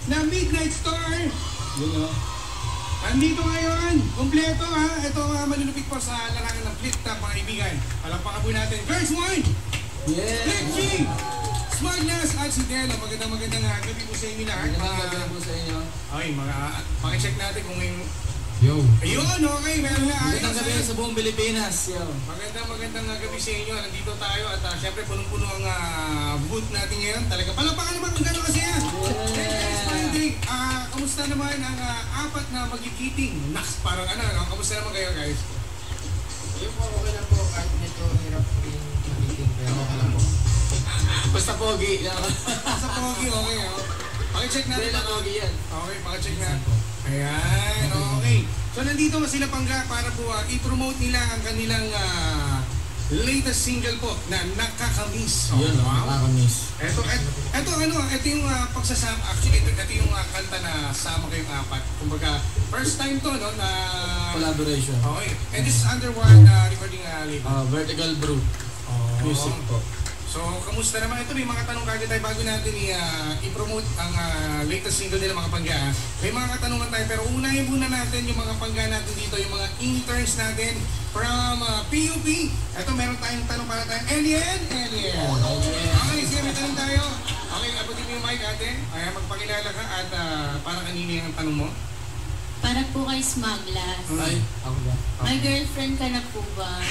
na Midnight Star. Yun o. Andito ngayon, kumpleto ha. Ito malulupit po sa larangan ng flip top mga kaibigan. Palakpakan po natin. First one! Yeah! Flip Smugness at si Delo. Magandang gabi po sa inyo lahat. Magandang gabi po sa inyo. Okay, pakicheck natin kung may... Yo! Ayun, okay. Meron nga. Magandang gabi sa buong Pilipinas. Yo. Magandang gabi sa inyo. Nandito tayo at syempre punong-puno ang booth natin ngayon. Talaga palakpakan naman kung gano'n kasi yan. Yeah! Kamusta naman ang apat na magigiting? Naks, parang kamusta naman kayo guys? Yung po, okay lang po. Kahit medyo hirap rin mag-meeting, pero okay lang po. Basta pogi. Sa pogi, okay. Pakicheck natin. Hindi na pogi yan. Okay, pakicheck na. Ayan, okay. So nandito na sila Pangga para po i-promote nila ang kanilang latest single po na Nakakamiss. Yun, Nakakamiss. Ito yung pagsasama. Actually, ito yung kanta na sama kayong apat. Kumbaga, first time to, no, na... Collaboration. Okay. And this is under one recording label. Vertical Brew. Music po. So, kamusta naman? Ito, may mga tanong kagad tayo bago natin i-promote ang latest single nila mga Pangga. May mga katanungan tayo, pero unahin muna natin yung mga Pangga natin dito, yung mga interns natin from PUP. Ito, meron tayong tanong para tayo. Alien! Okay, sige, may tanong tayo. Okay, abutin mo yung mic ate. Ayan, magpakilala ka at para kanina yung tanong mo. Para po kay Smuglas. Ay, ako ba? May girlfriend ka na po ba?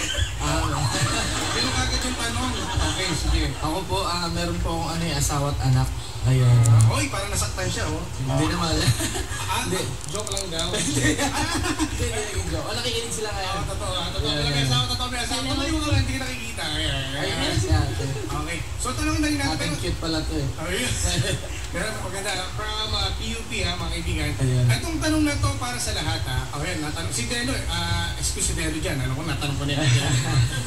Pero kagad yung tanong. Okay, sige. Ako po, meron po akong asawa at anak. Ayun. Hoy, parang nasaktan siya, oh. Hindi naman. Hindi. Joke lang daw. Hindi naging joke. Nakikinig sila ngayon. Totoo. May asawa. Tuloy mo nga, hindi ka nakikita. Ayun, si ate. Okay. So, tanong na rin natin. Ating cute pala to eh. Ayun. Pero maganda. From PUP mga kaibigan. Ayun. Itong tanong na to para sa lahat ha. Okay, natanong. Si Delo, excuse si Delo dyan. Ano ko, natanong ko nila.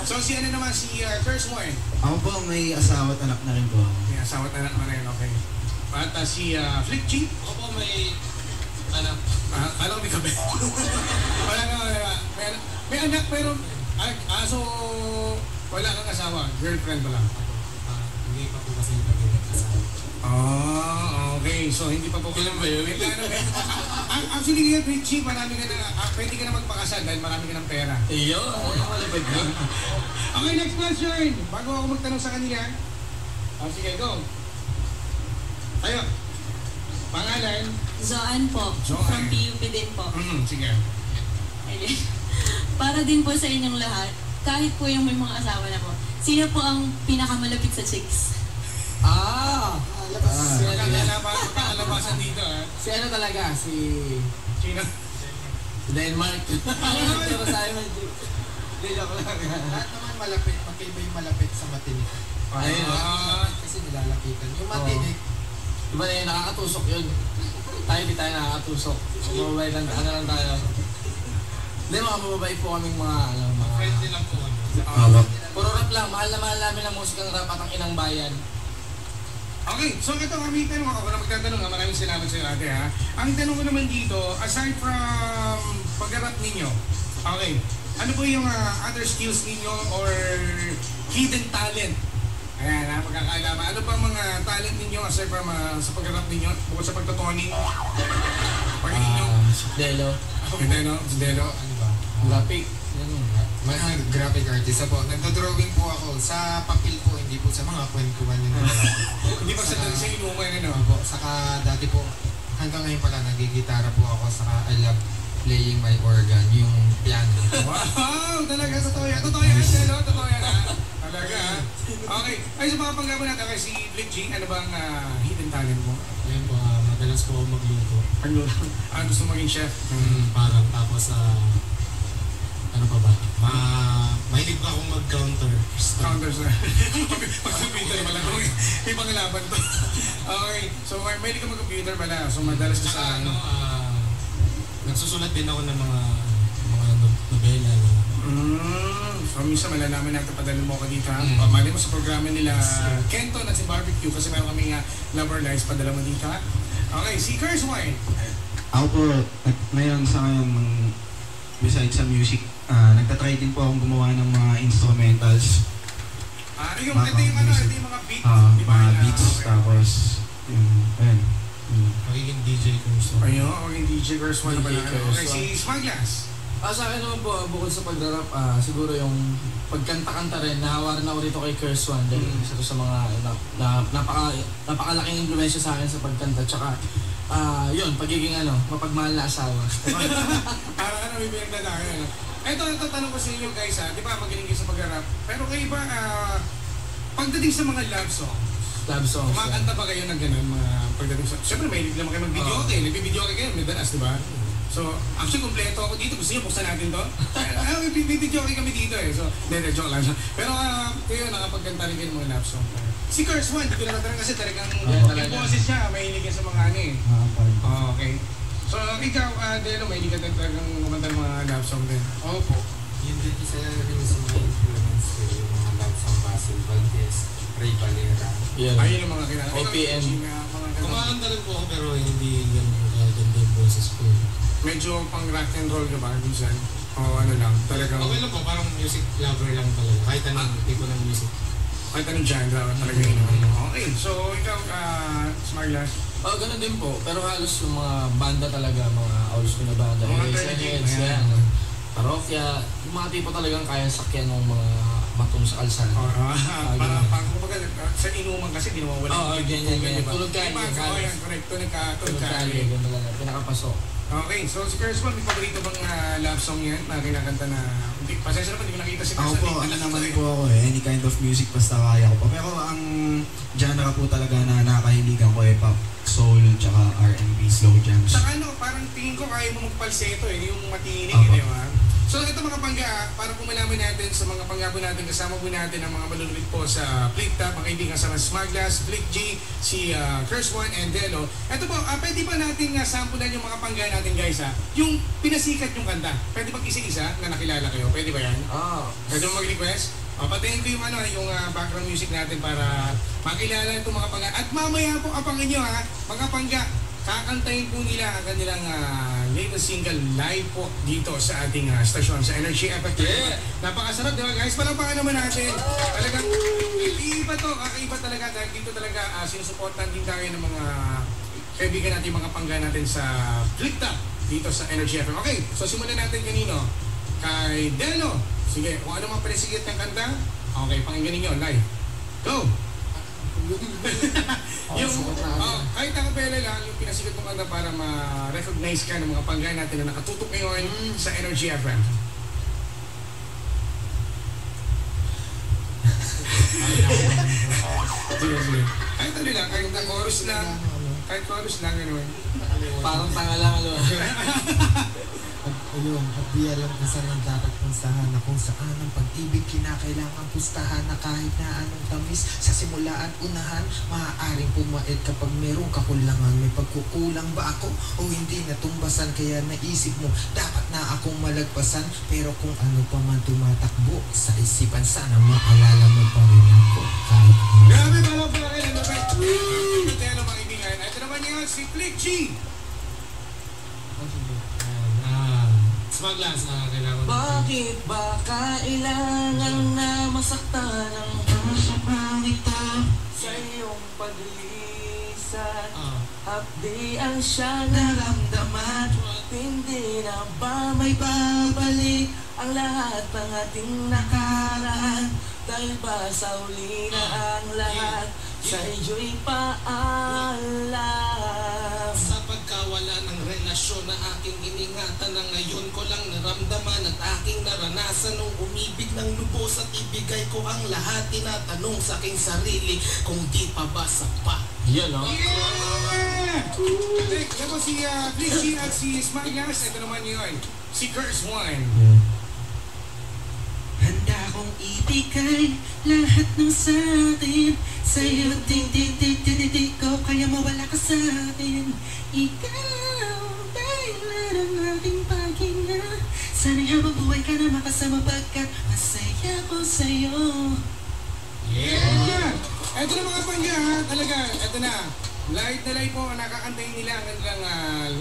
So, si naman, si first one. Ako po, may asawa at anak na rin po. May asawa at anak na rin, okay. At si Flip G. Ako po, may anak. Alam ko may kabe. May anak pero so wala kang asawa, girlfriend pala. Hindi pa po kasi nag-asawa. Okay. So hindi pa po. Kailan ba yun? Actually ngayon, Richie, marami ka na, pwede ka na magpakasal dahil marami ka ng pera. Iyo, malapit na. Okay, next question. Bago ako magtanong sa kanila. Sige, go. Tayo. Pangalan? Zoan po. Zoan. From PUP din po. Sige. Ayun. Para din po sa inyong lahat, kahit po yung may mga asawa na po, sino po ang pinakamalapit sa chicks? Magkakalabasan dito Si ano talaga? Si Sino? Denmark. Pero sa akin, hindi joke lang. Lahat naman malapit, magkaiba yung malapit sa matinik. Ayun. Kasi nilalapitan. Yung matinik, Diba na yun, nakakatusok yun. Tayo di tayo nakakatusok. Mababay lang, lang tayo. Hindi, mga mababay po kaming mga, friendly lang po. puro rap lang, mahal na mahal namin ang musikang rap at ang inang bayan. Okay, so ito may tanong ako na magtatanong ha. Maraming salamat sa iyo ate ha. Ang tanong ko naman dito, aside from pag-rap ninyo, okay, ano po yung other skills ninyo or hidden talent? Ayan ha, pagkakaalaman. Ano pa mga talent ninyo aside from sa pag-rap ninyo, bukod sa pagtotoning? Delo. Hindi no? Delo. Ano ba? Graphic. Mga graphic artist po. Nagdodrawing po ako sa papel po, hindi po sa mga kwentuhan yun. Hindi pa sa inuman ano? Po. Saka dati po, hanggang ngayon pala, nagigitara po ako. Saka I love playing my organ, yung piano. Wow! Talaga, totoo yan. Totoo yan, Delo. Totoo yan ha. Talaga ha. Okay. Ay, sa mga panggaban natin, kay si Blake G, ano bang hidden talent mo? Ayun po, madalas po ako magluto. Pagluto. Gusto maging chef? Parang tapos ano pa ba? Mahilig pa akong mag-counter. Counters na. Pag-computer pala. May pangalaban to. Okay. So, may ka mag-computer pala. So, madalas ka sa ano? Nagsusulat din ako ng mga nobela. So, minsan malalaman natin padala mo ako dito ha. Mali mo sa programa nila Kenton at si Barbecue kasi meron kami Lover Lives padala mo dito ha. Okay, si Curse Wine. Ako po, ngayon sa ngayon, besides sa music, nagtatry din po akong gumawa ng mga instrumentals. Ito yung mga beats. Mga beats, tapos, ayun. Magiging DJ Girls 1 na pala. DJ Girls Okay, si Smaglas. Sa akin naman po, bukod sa pag-rap, siguro yung pagkanta-kanta rin, nahawaran ako rito kay Curse One dahil isa to sa mga napakalaking impluensya sa akin sa pagkanta. Tsaka, yun, pagiging mapagmahal na asawa. Parang may pinagdadaan. Ito, tanong ko sa inyo guys di ba magaling kayo sa pag-rap? Pero kayo ba, pagdating sa mga love songs, kumakanta ba kayo ng ganun mga pagdating sa... Siyempre, may naman kayo mag-video okay. Nagbibideo okay kayo, may danas, di ba? So, actually, kompleto ako dito. Gusto niyo, buksan natin to? May video okay kami dito eh. So, joke lang siya. Pero, kayo, nakapagkanta rin kayo ng mga love song. Si Curse One, hindi ko naman kasi talagang yung boses niya, mahilig yan sa mga eh. Okay. So, ikaw, Delo, mahilig ka talagang kumanta ng mga love song din. Opo. Yun din isa rin sa mga influence ko, yung mga love song Basil Valdez, Ray Valera. Ayun ang mga kinala. OPM. Kumakanta rin po ako pero hindi ganda yung boses ko. Medyo pang rock and roll ka ba, minsan? O ano lang, talagang... Okay lang po, parang music lover lang talaga. Kahit anong tipo ng music. Kahit anong genre, talaga yun. Okay, so ikaw, Smartlass? Ganun din po. Pero halos yung mga banda talaga, mga old school na banda. Mga Heads, yan. Parokya, yung mga tipo talagang kaya sakyan ng mga matong sa kalsada. Parang kumbaga, sa inuman kasi di nawawala. Ganyan. Tulog kali. Yan, correct. Tulog kali. Ganyan talaga. Pinakapasok. Okay, so si Curse One, may paborito bang love song yan na kinakanta na... Pasensya naman, hindi ko nakita si Curse Ako po, ano naman po ako any kind of music basta kaya ko po. Pero ang genre po talaga na nakahiligan ko pop, soul, tsaka R&B, slow jams. Saka parang tingin ko kaya mo magpalseto yung matinig, di ba? So ito mga pangga, para po malaman natin sa mga panggabo natin, kasama po natin ang mga malulupit po sa Flick Top, mga kaibigan sa Smaglas, Flick G, si Curse One, and Delo. Ito po, pwede ba natin sampulan yung mga pangga natin guys yung pinasikat yung kanta? Pwede ba isa-isa na nakilala kayo? Pwede ba yan? Pwede mo mag-request? Patayin ko yung yung background music natin para makilala itong mga pangga. At mamaya po kapangin nyo mga pangga, kakantayin po nila ang kanilang latest single live po dito sa ating stasyon, sa Energy Effect. Napakasarap, di ba guys? Palampakan naman natin. Talagang iiba to, kakaiba talaga dahil dito talaga sinusuportan din tayo ng mga kaibigan natin, mga pangga natin sa Flick Top dito sa Energy FM. Okay, so simulan natin kanino? Kay Delo. Sige, kung ano mga panisigit ng kanta, okay, pakinggan ninyo live. Go! Kahit nakapela lang, yung pinasikat mong kanta para ma-recognize ka ng mga pangga natin na nakatutok ngayon sa Energy FM. Sige. Kahit ano lang, kahit chorus lang. Kahit chorus lang, gano'n. Parang tanga lang, Ayun, at di alam kung saan ang dapat punsahan na kung saan ang pag-ibig kinakailangan pustahan na kahit na anong tamis sa simula at unahan, maaaring pumait kapag merong kakulangan. May pagkukulang ba ako o hindi natumbasan kaya naisip mo dapat na akong malagpasan, pero kung ano pa man tumatakbo sa isipan sana maalala mo pa rin ako kahit grabe pala kayo ng labay. Ito mga ibigan. Ito naman yun, si Flick G. Smaglas na kailangan. Bakit ba kailangan na masaktan ang puso ng ito sa iyong paglisan? Hapdian siya naramdaman. Hindi na ba may babalik ang lahat ng ating nakaraan? Dahil ba sa uli na ang lahat sa iyo'y paalam? Sa pagkawala ng relasyon na aking iningatan na ngayon ko lang naramdaman at aking naranasan nung umibig ng lubos at ibigay ko ang lahat. Tinatanong sa aking sarili kung di pa ba sapat. Yan o. Yeah! Ito si Flick G at si Smaglas. Ito naman yun, si Curse One. Handa kong ibigay lahat ng sa'kin sa'yo, di ko kaya mawala ka sa'kin. Ikaw, dahilan ng aking paghinga. Sana'y habang buhay ka na makasama pagkat masaya ko sa'yo. Yeah! Ito na mga pangga talaga. Ito na. Live na live po, nakakantayin nila ang kanilang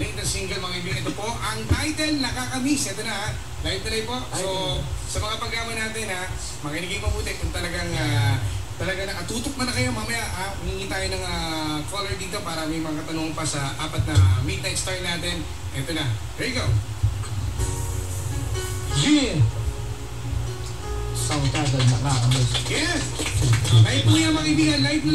latest single, mga ibig. Ito po, ang title, Nakakamiss. Ito na, live na live po. So, sa mga pagkama natin, makinig mabuti kung talagang nakatutok na kayo. Mamaya, humingi tayo ng caller dito para may mga tanong pa sa apat na midnight star natin Ito na. Here you go. Yeah! Sound agad nakakamiss. Yes! Live po yan mga kaibigan. Live po.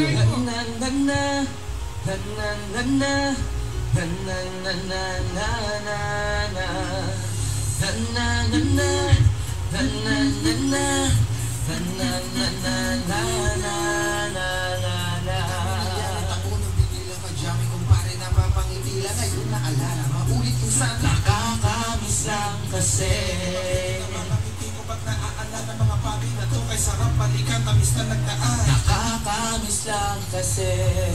Nakakamiss lang kasi Hindi ko ba't naaalala mga bagay na to kay sarap balikan tamis na nagdaan. Nakakamiss lang kasi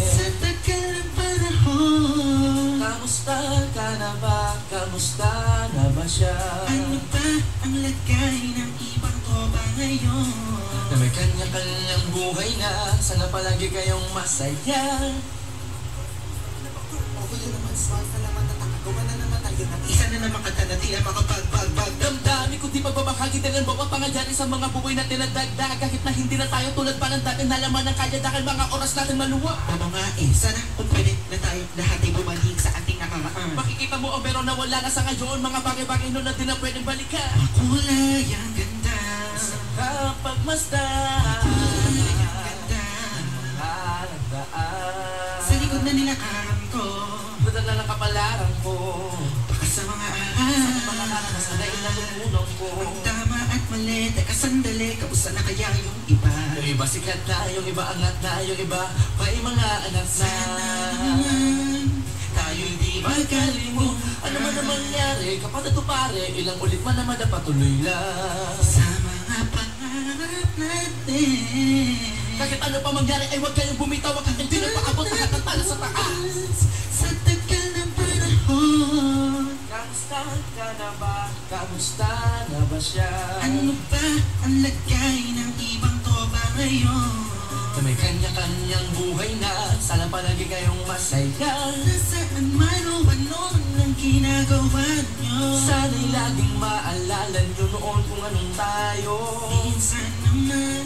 Sa tagal ng panahon, kamusta ka na ba? Kamusta na ba siya? ano ba ang lagay ng ibang tropa ngayon? Na may kanya-kanyang buhay na, sana palagi kayong masaya. Isa na naman kanta na tila makapagbag-bag. Damdami ko di pagbabahagi din ang bawat pangyayari sa mga buhay na tinadagdag. Kahit na hindi na tayo tulad pa ng dati, nalaman ng kaya dahil mga oras natin maluwa. O mga sana kung pwede na tayo lahat ay bumalik sa ating nakaraan. Makikita mo ang meron na wala na sa ngayon, mga bagay-bagay noon na di na pwedeng balikan. Makulay ang ganda, Kapag masda, makulay ang ganda. nagdaan. Sa likod na nilakaran ko, Nadala ng kapalaran ko, baka sa mga mga araw. nakakasanay na lumunong ko. Ang tama at mali, teka sandali, kamusta na kaya yung iba? Yung iba sikat na, yung iba angat na, yung iba may mga anak na. Sana naman Tayo hindi magkalimut, ano man ang mangyari, kapag ito pare, ilang ulit man naman napatuloy lang. sa mga pangarap natin. Kahit ano pa mangyari, ay huwag kayong bumitaw, huwag kayong hindi na paabot, nakakantala sa taas. Sa tagal ng panahon, Kamusta ka na ba? Kamusta na ba siya? ano ba ang lagay ng ibang tropa ngayon? Na may kanya-kanyang buhay na, sana palagi kayong masaya. Nasaan man o ano ang ginagawa nyo? Sana'y laging maalala nyo noon kung anong tayo. Minsan naman,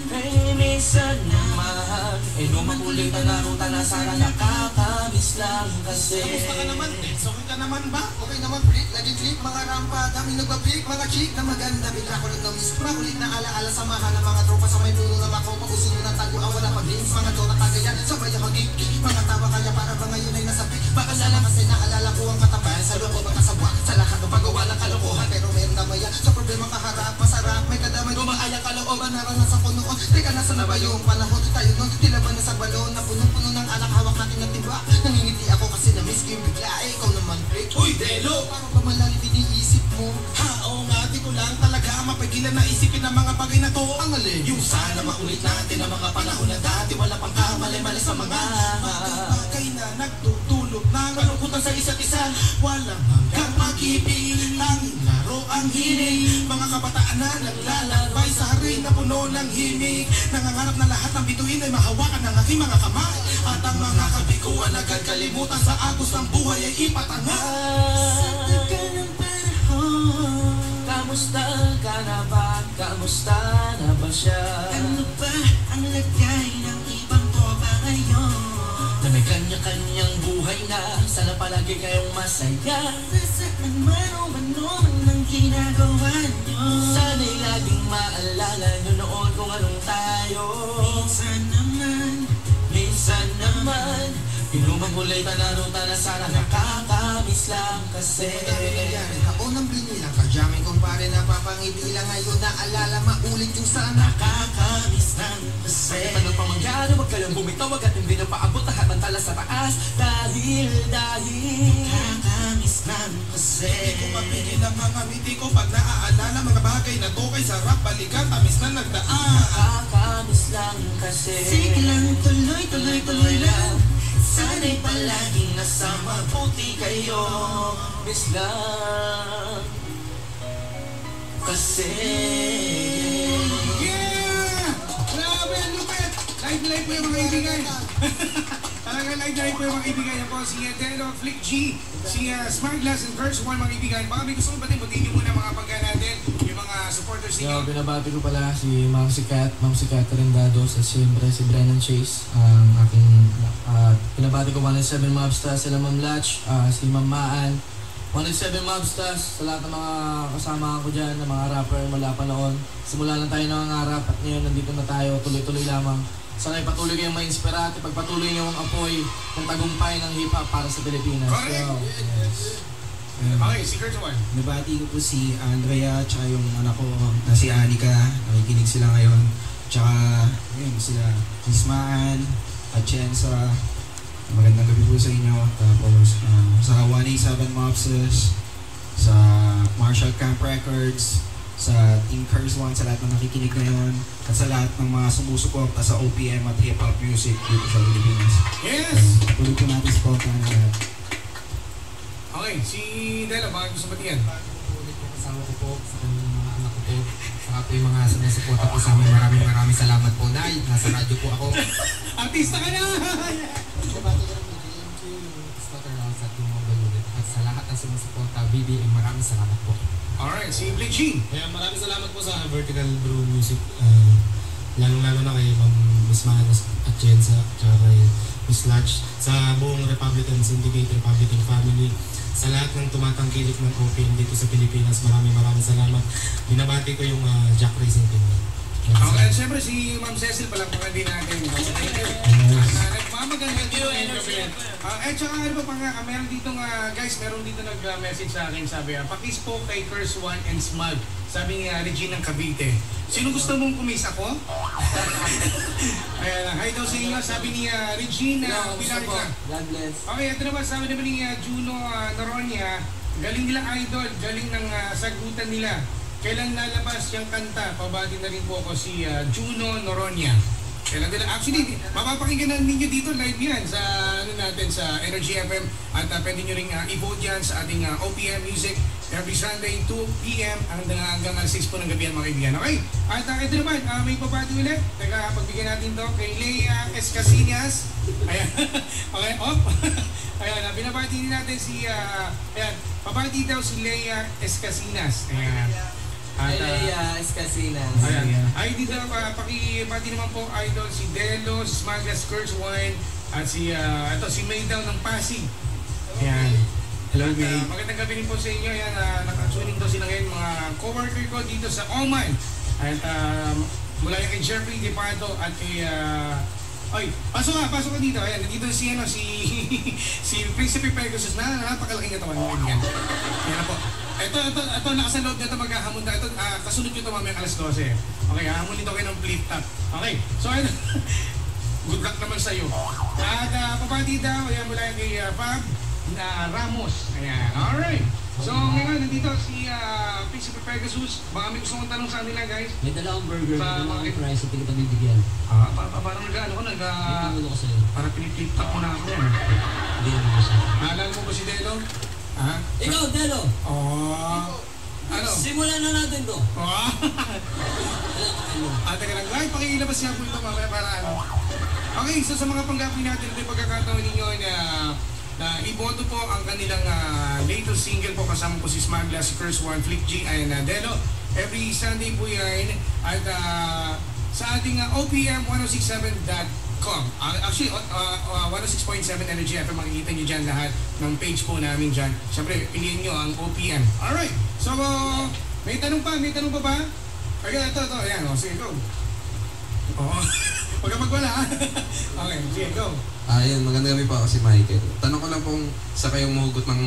Minsan naman, nung makulit na naruta na sana nakakamiss lang kasi. Kamusta ka naman, Tex? Okay ka naman ba? Okay naman, Brick. Laging clip, mga rampa, daming nagbabrik, mga chick na maganda. Bigla ko lang na-miss. Makulit na alaala, samahan ng mga tropa sa may puno na mako. Pag-usin mo ng tago, awala pag-links, mga dota kagayan. Sabay ang mag-gig, mga tawa kaya para ba ngayon ay nasapik. Baka sana kasi naalala ko ang katapayan sa loob ng kasabwa. Sa lahat ng paggawa ng kalokohan, pero meron na maya. Sa problema kaharap, masarap, may kadamay. Gumaaya kalooban, naranasan ko noon. Teka, nasa na ba yung panahon? Tayo nun, tila ba nasa balon na punong-puno ng alak, hawak natin ng timba. Nangingiti ako kasi na-miss ko yung bigla. Ikaw naman, Brick. Uy, Delo! Parang ba malalim iniisip mo? Ha, oo nga, di ko lang talaga mapigilan na isipin ang mga bagay na to. Ang alin? Yung sana maulit natin ang mga panahon na dati wala pang kamali-mali sa mga bagay na nagtutulot ng kalungkutan sa isa't isa. Walang hanggang pag-ibig, tanging laro ang hiling. Mga kabataan na naglalakbay sa haring na puno ng himig. Nangangarap na lahat ng bituin ay mahawakan ng aking mga kamay. At ang mga kabiguan agad kalimutan sa agos ng buhay ay ipatangay. sa tagal ng panahon, Kamusta ka na ba? Kamusta na ba siya? ano ba ang lagay ng ibang tropa ngayon? Na may kanya-kanyang buhay na, sana palagi kayong masaya. Nasaan man o ano ang ginagawa nyo? Sana'y laging maalala nyo noon kung anong tayo. Minsan naman, Inumang ulit na naruta na sana nakakamiss lang kasi. Dami nangyari, ako nang binilang Kadyaming kumpare na papangibilang ngayon. Naalala maulit yung sana. Nakakamiss lang kasi. Ano pa mangyari, huwag kayong bumitaw, wag at hindi na paabot lahat ng tala sa taas. Dahil nakakamiss lang kasi. Hindi ko mapigil ang mga ngiti ko pag naaalala mga bagay na to kay sarap balikan, tamis na nagdaan. nakakamiss lang kasi. Sige lang, tuloy lang. Sana'y palaging nasa mabuti kayo. Miss lang kasi. Yeah! Grabe, ang lupit! Live po yung mga kaibigan. Talaga live po yung mga kaibigan. Yan po si Delo, Flick G, si Smart Glass and Curse One, mga kaibigan. Baka may gusto ko batin, batiin niyo muna mga pagka natin, yung mga supporters ninyo. Yo, binabati ko pala si Ma'am si Catherine Dados at siyempre si Brennan Chase, ang aking binabati ko 107 Mobstars, sila Ma'am Latch, si Ma'am Maan, 107 Mobsters, sa lahat ng mga kasama ko dyan, ng mga rapper mula pa noon. Simula lang tayo nangangarap at ngayon nandito na tayo, tuloy-tuloy lamang. Sana ipatuloy kayong ma-inspira at ipagpatuloy niyo ang apoy ng tagumpay ng hip-hop para sa Pilipinas. Correct! So, Okay, si Kurt Juan. Nabati ko po si Andrea, tsaka yung anak ko na si Anika. Nakikinig sila ngayon. Tsaka, yun, sila Ismaan, Atienza. Magandang gabi po sa inyo. Tapos, sa 187 Mobsters, sa Marshall Camp Records, sa Team Curse One, sa lahat ng nakikinig ngayon, at sa lahat ng mga sumusuporta sa OPM at hip-hop music dito sa Pilipinas. Yes! Tuloy po natin supportahan na lahat. Okay, si Delo, baka gusto batiin. Ulit po kasama ko po sa kanyang mga anak ko po. Saka po yung mga sumusuporta po sa amin. Maraming salamat po, Nay. Nasa radyo po ako. Artista ka na! Bumati ko rin po thank you yung Spotter House at yung mga balulit. At sa lahat ng sumusuporta, BBM, maraming salamat po. Alright, si Bleaching. Kaya maraming salamat po sa Vertical Brew Music. Lalo-lalo na kay Ma'am Miss Manas at Jensa, tsaka kay Miss Latch, sa buong Republican Syndicate, Republican Family, sa lahat ng tumatangkilik ng OPM dito sa Pilipinas. Maraming salamat. Binabati ko yung Jack Racing Team. Okay, siyempre si Ma'am Cecil palakpakan din natin. Thank you. Nagmamaganda dito yung gabi. Tsaka ano ba pa nga, meron dito guys, meron dito nag-message sa akin, sabi, pakispo kay Curse One and Smug. Sabi ni Regine ng Cavite. Sino gusto mong kumis ako? Ayan, hi daw sa inyo, sabi ni Regine Pilarca. God bless. Okay, ito naman, sabi naman ni Juno Noronia, galing nila idol, galing ng sagutan nila. Kailan lalabas yung kanta? Pabati na rin po ako si Juno Noronia. Kailan nila? Actually, mapapakinggan na ninyo dito live yan sa ano natin sa Energy FM at pwede nyo rin i-vote yan sa ating OPM Music every Sunday 2 p.m. hanggang 6 po ng gabi yan mga kaibigan. Okay? At ito naman, may pabati ulit. Teka, pagbigyan natin to kay Leia Escasinas. Ayan. Okay, off. Ayan, binabati din natin si, ayan, pabati daw si Leia Escasinas. Ayan. Leia Escasinas. Ayan. Ay, dito, pakibati naman po idol si Delo, si Smagas Curse Wine, at si, ito, si May daw ng Pasig. Ayan. Hello, At, May. magandang gabi rin po sa inyo. Ayan, nakatuning daw sila ngayon, mga co-worker ko dito sa Oman. At mula yung kay Jeffrey Dipado at kay, ay, pasok ka dito. Ayan, nandito si, si Prinsipe Pegasus na napakalaking katawan mo. Ayan na po. Ito nasa loob nito maghahamon na. Ito, kasunod nyo ito mamaya alas 12. Okay, hahamon nito kayo ng flip top. Okay, so ayun. Good luck naman sa'yo. At papati daw, ayan mula yung kay Fab na Ramos. Ayan, alright. So ngayon, nandito si Prinsipe Pegasus. Baka may gusto kong tanong sa kanila guys. May dala akong burger, Sa may dala akong mga- fries at tigit ang bibigyan. Parang nag-ano ko, May tumulo ko sa'yo. parang pinip-flip top mo na ako. Hindi naman ko siya. Naalala mo ba si Delo? Ha? Ikaw, Delo! Ano? Simulan na natin to. Teka lang. Ay, pakilabas niya po ito mamaya para ano. Okay, so sa mga panggapi natin, ito yung pagkakataon ninyo na iboto po ang kanilang latest single po kasama po si Smagla, si Curse One, Flick G, and Delo. Every Sunday po yan. At sa ating OPM 1067.com. Actually, 106.7 Energy FM, makikita nyo dyan lahat ng page po namin dyan. Siyempre, piliin nyo ang OPM. Alright, so may tanong pa ba? Ayan, ito, ayan, sige, go. Huwag ka magwala, ha? Okay, sige, go. Ayun, magandang gabi po ako si Michael. Tanong ko lang kung sa kayong mahugot ng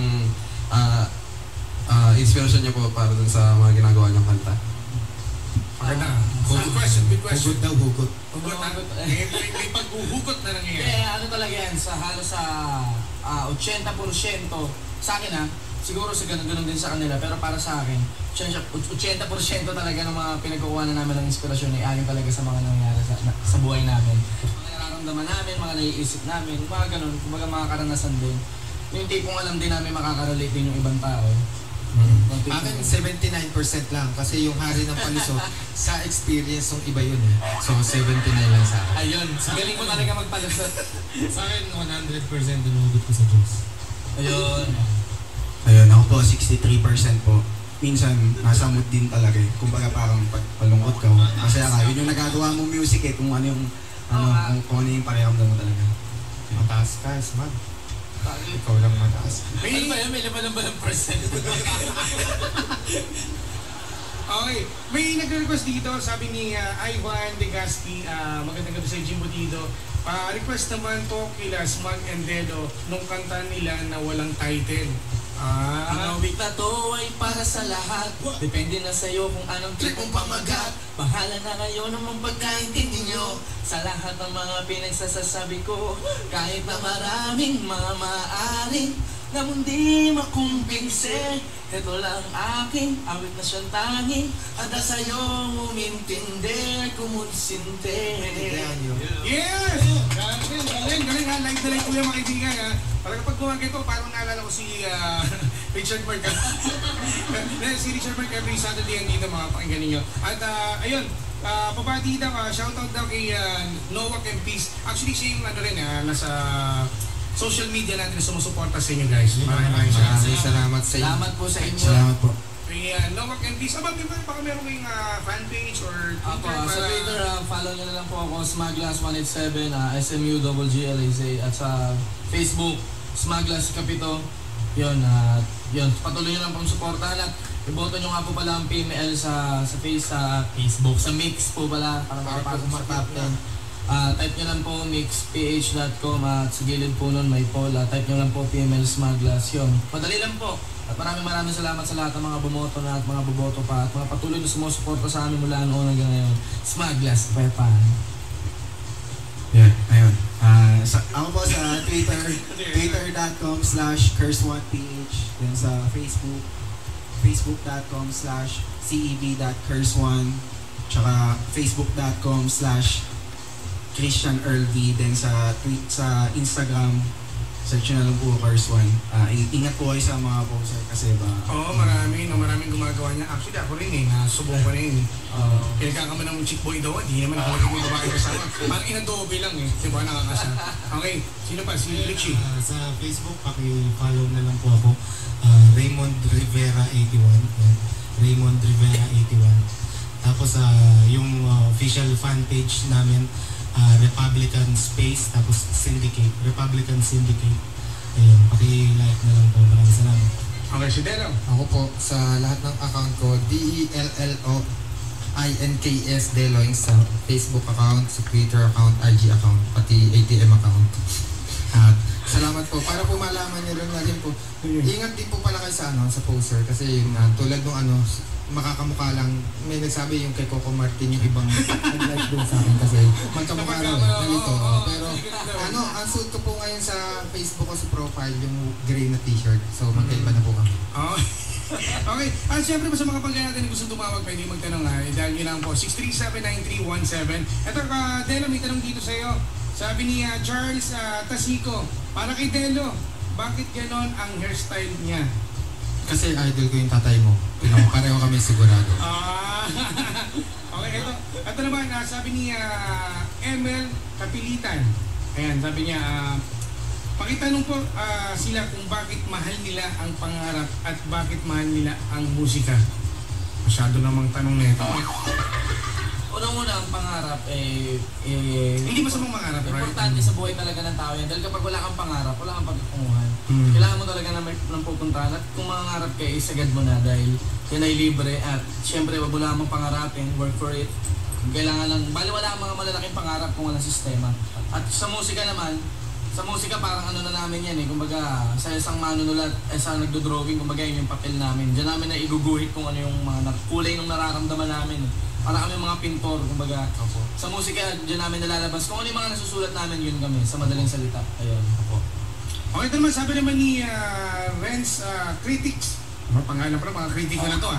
inspirasyon niyo po para dun sa mga ginagawa niyong kanta. Maganda. Good question. Hugot daw, hugot. Hugot na. May paghuhugot na nangyayari. Eh, ano talaga yan, sa halos sa 80% sa akin siguro sa ganun din sa kanila, pero para sa akin, 80% talaga ng mga pinagkukuha na namin ng inspirasyon ay ayon talaga sa mga nangyayari sa buhay namin. Mga nararamdaman namin, mga naiisip namin, mga ganun, kumbaga mga karanasan din. Yung tipong alam din namin makakarelate din yung ibang tao. Akin 79% lang kasi yung hari ng palisod sa experience ng iba yun. So 79 lang sa akin. Ayun, galing mo talaga magpalusot. Sa akin, 100% dinugot ko sa Diyos. Ayun. Ayun, ako po, 63% po. Minsan, nasa mood din talaga eh. Kumbaga parang pagpalungkot ka. Kasi yun yung nagagawa mong music eh. Kung ano yung, kung ano yung pakiramdam mo talaga. Mataas ka, smart. Ikaw lang mataas. Ano ba yan? May laman ba ng percent? Okay, may nagre-request dito, sabi ni Ivan Degaspi, magandang gabi sa Jimbo dito. Request naman po kila Smug and Dedo nung kanta nila na walang title. Ang awit na to ay para sa lahat. Depende na sa'yo kung anong trip mong pamagat. Bahala na kayo ng pagkaintindi nyo sa lahat ng mga pinagsasasabi ko. Kahit na maraming mga maaring na mundi makumbinse, ito lang aking awit na siyang tanging ada sa'yo umintindi, kumunsinte. Yes! Galing ha, like na like ko yung mga kaibigan ha. Parang kapag gumagay ko, parang naalala ko si Richard Mercado. Si Richard Mercado yung Saturday yan dito mga pakinggan ninyo. At ayun, pabati daw, shoutout daw kay Noah and Peace. Actually siya yung ano rin nasa social media natin na sumusuporta sa inyo guys. Maraming Salamat sa inyo. Salamat po sa inyo. Salamat po. Kay Noah and Peace. Baka meron kayong fanpage or Ako, Twitter sa Twitter, follow nyo na lang po ako, Smaglas187, SMU-GLAZ, at sa Facebook, Smaglas Kapito. Yun, patuloy nyo lang pong supportahan at iboto nyo nga po pala ang PML sa Facebook, sa Mix po pala, para makapasok sa top 10. Type nyo lang po mixph.com at sa gilid po nun may poll. Type nyo lang po PML Smaglas. Yun, madali lang po. At maraming salamat sa lahat ng mga bumoto na at mga boboto pa at mga patuloy na sumusuporta sa amin mula noon hanggang ngayon. Smaglas, Pepa. Yeah, ayun. Ako po sa Twitter, twitter.com/curse1ph. Then sa Facebook, facebook.com/ceb.curse1. Tsaka facebook.com/ChristianEarlV. Then sa Instagram, search nyo na lang po Curse1. Ingat po kayo sa mga poster kasi Oo, maraming gumagawa niya. Actually, ako rin nasubong ko rin. Pinagkakaman ng chick boy daw, hindi naman ako yung babae kasama. Parang inadobe lang Di ba, nakakasa. Okay, sino pa? Si Richie. Sa Facebook, paki-follow na lang po ako. Raymond Rivera 81. Raymond Rivera 81. Tapos yung official fan page namin, Republican Space, tapos Syndicate, Republican Syndicate. Ayun, paki-like na lang po. Maraming salamat. Okay, si Delo. Ako po, sa lahat ng account ko, DELLOINKS Deloing sa Facebook account, sa Twitter account, IG account, pati ATM account. At salamat po. Para po malaman nyo rin po, ingat din po pala kayo sa poster kasi yung tulad nung makakamukha lang, may nagsabi yung kay Coco Martin yung ibang nag-like doon sa akin kasi magkamukha lang ganito. Pero ang suit ko po ngayon sa Facebook ko sa profile yung gray na t-shirt. So magkaiba na po kami. Okay. Siyempre sa mga pagkaya natin gusto tumawag, pwede magtanong dahil nyo lang po 637-9317. Ito Delo, may tanong dito sa'yo. Sabi ni Charles Tasico, para kay Delo, bakit ganon ang hairstyle niya? Kasi idol ko yung tatay mo. Pareho kami sigurado. Okay, ito naman, sabi ni ML Kapilitan. Ayan, sabi niya, pakitanong po sila kung bakit mahal nila ang pangarap at bakit mahal nila ang musika. Masyado namang tanong na ito. Unang-una, ang pangarap hindi masamang mangarap, right? Importante sa buhay talaga ng tao yan. Dahil kapag wala kang pangarap, wala kang pagkakunguhan. Kailangan mo talaga ng pupuntahan at kung mangarap ka, isagad mo na dahil yan ay libre at syempre, wag mo lang mong pangarapin, work for it. Kailangan lang, bali wala ang mga malalaking pangarap kung walang sistema. At sa musika naman, sa musika parang na namin yan kumbaga sa isang manunulat, sa nagdo-drawing, kumbaga yun yung papel namin. Diyan namin na iguguhit kung ano yung mga kulay ng nararamdaman namin. Para kami mga pintor, kumbaga. Sa musika, diyan namin nalalabas. Kung ano yung mga nasusulat namin, yun kami, sa madaling salita. Ayun. Okay, ito naman, sabi naman ni Renz Critics. Pangalan pa mga kritiko na to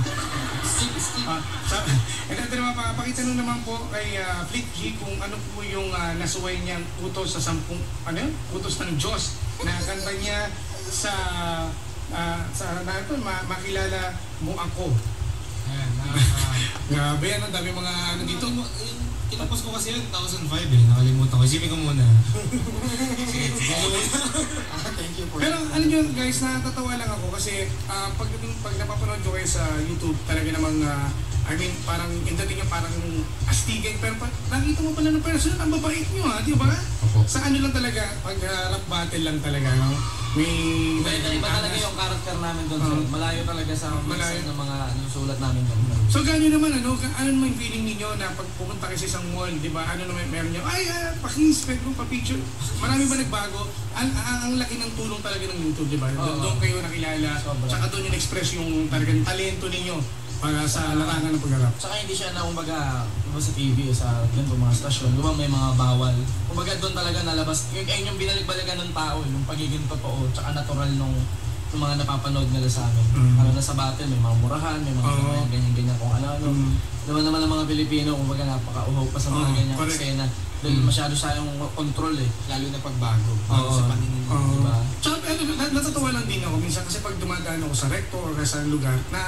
Ito naman, pakitanong naman po kay Fleet G kung ano po yung nasuway niyang utos sa 10, utos ng Diyos na kanta niya sa makilala mo ako. Grabe, ang dami mga dito. Tinapos ko kasi yun, 2005 nakalimutan ko. Isipin ko muna. Sige. Thank you for Pero alam nyo guys, natatawa lang ako kasi pag napapanood ko kayo sa YouTube, talaga namang, parang dating nyo parang astigay, pero nakita mo pala ng personal, ang babait nyo di ba? Sa ano lang talaga, pag rap battle lang talaga, Iba talaga yung character namin doon. So, malayo talaga sa Malayo. ng mga sulat namin doon. So gano'n naman, ano naman yung feeling ninyo na pag pumunta kayo sa isang mall, di ba, ano naman meron nyo, pakis, pwede mo pa-picture. Marami ba nagbago? Ang laki ng tulong talaga ng YouTube, di ba? Doon kayo nakilala, tsaka doon yung express yung talagang talento ninyo para sa larangan ng pag-rap. Tsaka hindi siya na kumbaga sa TV o sa ganito mga stasyon, diba may mga bawal. Kumbaga doon talaga nalabas, ayun yung binalik-balikan ng tao, yung pagiging totoo, tsaka natural nung mga napapanood nila sa amin. Ano na sa battle, may mga murahan, may mga ganyan-ganyan kung ano-ano. Naman ng mga Pilipino, kumbaga napaka-uhaw pa sa mga ganyan eksena. Dahil masyado sayang control Lalo na pagbago. Sa paningin. Diba? Tsaka natatawa lang din ako minsan kasi pag dumadaan ako sa recto o sa lugar na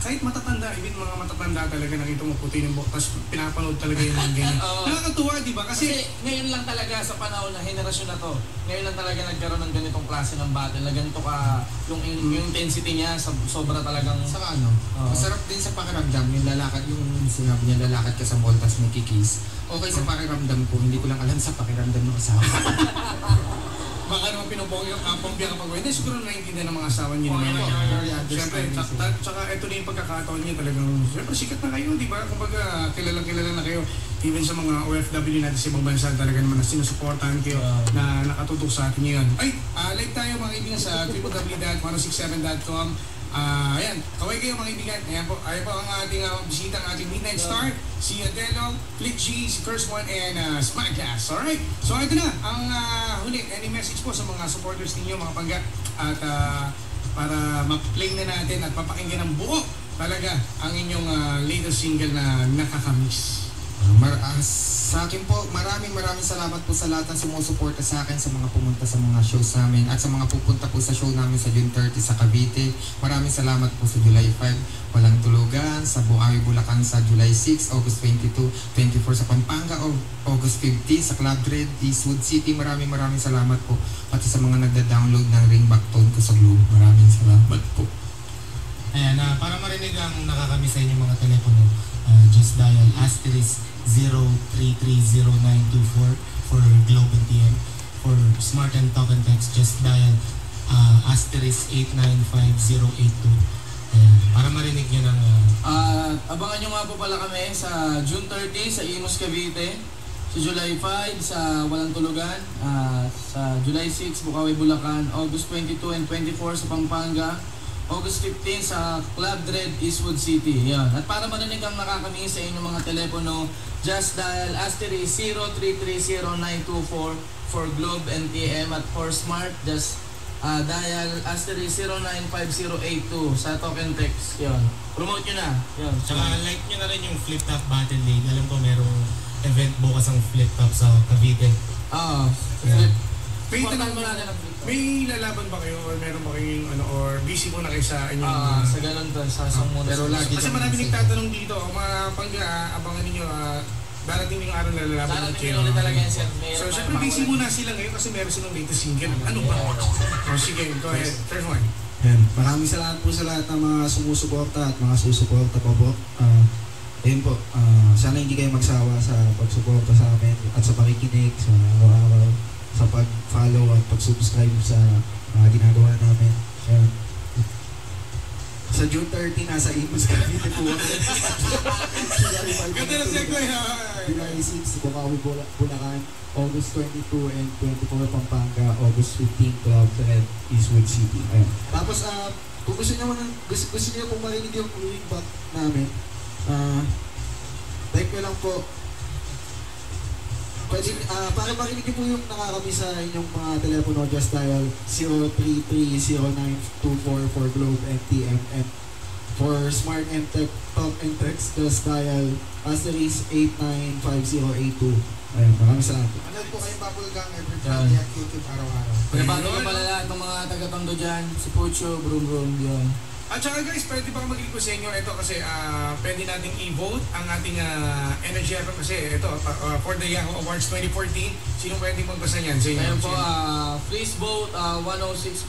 kahit matatanda, even mga matatanda talaga nakita mo puti ng buhok tapos pinapanood talaga yung mga ganyan. Nakakatuwa, di ba? Kasi ngayon lang talaga sa panahon na henerasyon na to, ngayon lang talaga nagkaroon ng ganitong klase ng battle na ganito ka, yung intensity niya sobra talagang... Saka masarap din sa pakiramdam yung lalakad, yung sinabi niya lalakad ka sa mall tapos may kikis. Okay sa pakiramdam ko, hindi ko lang alam sa pakiramdam ng asawa. baka naman pinupongyo kapag hindi siguro naiintindihan ng mga asawa niyo naman. Siyempre, tsaka ito na yung pagkakataon niya talagang, siyempre sikat na kayo, di ba? Kumbaga, kilala na kayo. Even sa mga OFW natin sa ibang bansa, talaga naman na sinusuportahan kayo na nakatutok sa atin ngayon. Live tayo mga kaibigan sa www.1067.com. Ayan, kaway kayo mga kaibigan. Ayan po ang ating bisita, ang ating Midnight Star, si Adelo, Click G, si Curse One, and Smartcast. Alright, so ito na ang huli. Any message po sa mga supporters ninyo, mga pangga, at para ma-play na natin at papakinggan ng buo talaga ang inyong latest single na Nakakamiss. Sa akin po, maraming salamat po sa lahat ng sumusuporta sa akin, sa mga pumunta sa mga shows namin at sa mga pupunta po sa show namin sa June 30 sa Cavite. Maraming salamat po sa July 5, Walang Tulugan, sa Bukawi, Bulacan sa July 6, August 22, 24 sa Pampanga, August 15 sa Club Red, Eastwood City. Maraming salamat po. Pati sa mga nagda-download ng Ringback Tone ko sa Globe. Maraming salamat po. Ayan, para marinig ang nakakamiss sa inyo mga telepono, just dial *3330924 for Globe and TM. For Smart and Talk and Text, just dial *8950882. Para marinig nyo ng... abangan nyo nga po pala kami sa June 30 sa Imus Cavite, sa July 5 sa Walang Tulugan, sa July 6 Bukawi, Bulacan, August 22 and 24 sa Pampanga, August 15 sa Club Red, Eastwood City. Yan. At para marinig ang nakakamiss sa inyong mga telepono, just dial *0330924 for Globe and TM. At for Smart, just dial *0950882 sa Talk and Text. Yan. Promote nyo na. Yan. Tsaka like nyo na rin yung Flip Top Battle League. Alam ko merong event bukas ang Flip Top sa Cavite. May lalaban ba kayo or meron ba kayong or busy mo na kayo sa inyong sa ganun to, sa isang muna. Pero lagi kasi marami nagtatanong dito, mga pangga, abangan ninyo darating yung araw na lalaban ng Chino. Talaga yan, sir. So syempre busy muna sila ngayon kasi meron silang latest single. Ano ba? Sige, go ahead. Third one. Maraming salamat po sa lahat ng mga sumusuporta at mga susuporta pa po. Ayun po, sana hindi kayo magsawa sa pagsuporta sa amin at sa pakikinig sa araw-araw, sa pag-follow at pag-subscribe sa mga ginagawa namin. Sa June 30, nasa Imus Cavite po. Ganda na segue ha! July 6, Bukawi, Bulacan, August 22 and 24 Pampanga, August 15 Club Red, Eastwood City. Ayun. Tapos, kung gusto niyo pong marinig yung ringback namin, type nyo lang po. Pwede, para marinig niyo po yung nakakamiss sa inyong mga telepono, just dial 0330924 for Globe and TM. And for Smart and Talk and Text, just dial *8950882. Ayun, maraming salamat. Ano po kayo Bubblegum every Friday at YouTube araw-araw? Bago ka pala lahat ng mga taga-Tondo dyan, si Pucho, Brum, yun. At saka guys, pwede ba mag-request sa inyo ito kasi pwede nating i-vote ang ating Energy FM kasi ito for the Yahoo Awards 2014. Sino pwede magbasa niyan sa inyo? Ayun po, please vote 106.7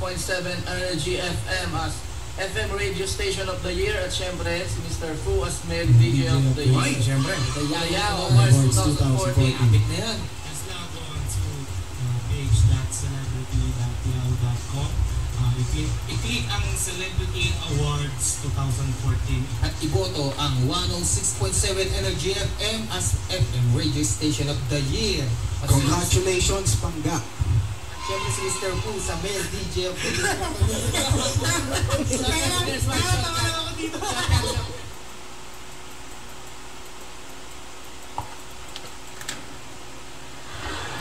Energy FM as FM Radio Station of the Year at syempre si Mr. Fu as Male DJ of the Year. Ay, syempre. The Yahoo Awards 2014. Apit na yan. Just log on to page.celebrity.yahoo.com www.celebrityaward.com. I-click ang Celebrity Awards 2014. At iboto ang 106.7 Energy FM as FM Radio Station of the Year. Congratulations, Pangga! Siyempre si Mr. Poo sa Male DJ of the Year.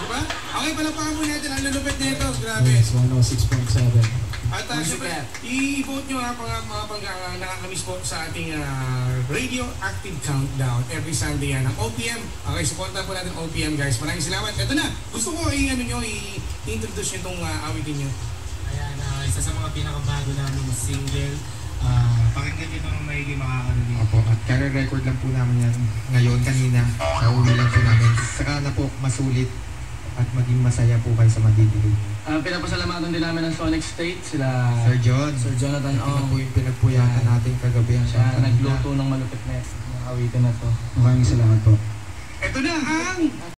Diba? Okay, palakpakan po natin ang lulupit nito. Grabe. Yes, 106.7. At syempre, i-vote nyo mga nakakamiss po sa ating radioactive countdown every Sunday yan ng OPM. Okay, supportan po natin OPM guys. Maraming salamat. Ito na, gusto ko i-introduce nyo itong awitin nyo. Ayan, isa sa mga pinakabago namin single. Pakinggan nyo nung maigi makakarinig. Opo, at career record lang po namin yan ngayon, kanina. Nauwi lang po namin. Saka na po masulit at maging masaya po kayo sa madidilig. Pinapasalamatan din namin ng Sonic State, sila Sir John. Sir Jonathan Ito po yung pinagpuyatan natin kagabi ang siya nagluto ng malupit na awitin na to. Maraming salamat po. Ito na ang